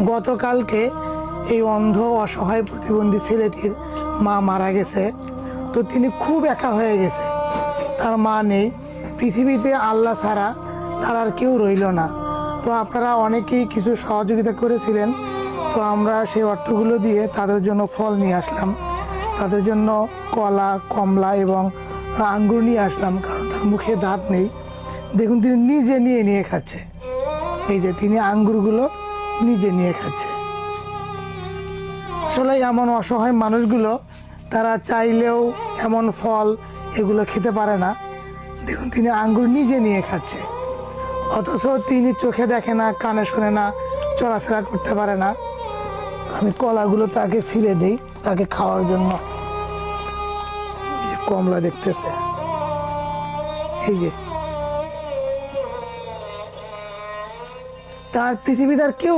গতকালকে এই অন্ধ অসহায় প্রতিবন্ধী ছেলেটির মা মারা গেছে। তো তিনি খুব একা হয়ে গেছে, তার মা নেই, পৃথিবীতে আল্লাহ ছাড়া তার আর কেউ রইল না। তো আপনারা অনেকেই কিছু সহযোগিতা করেছিলেন, তো আমরা সেই অর্থগুলো দিয়ে তাদের জন্য ফল নিয়ে আসলাম, তাদের জন্য কলা, কমলা এবং আঙ্গুর নিয়ে আসলাম, কারণ তার মুখে দাঁত নেই। দেখুন তিনি নিজে নিয়ে খাচ্ছে, এই যে তিনি আঙ্গুরগুলো নিজে নিয়ে খাচ্ছে। আসলে এমন অসহায় মানুষগুলো তারা চাইলেও এমন ফল এগুলো খেতে পারে না। দেখুন তিনি আঙ্গুর নিজে নিয়ে খাচ্ছে, অথচ তিনি চোখে দেখে না, কানে শোনে না, চলাফেরা করতে পারে না। আমি কলাগুলো তাকে ছিঁড়ে দিই তাকে খাওয়ার জন্য। কমলা দেখতেছে, এই যে তার পৃথিবীতে আর কেউ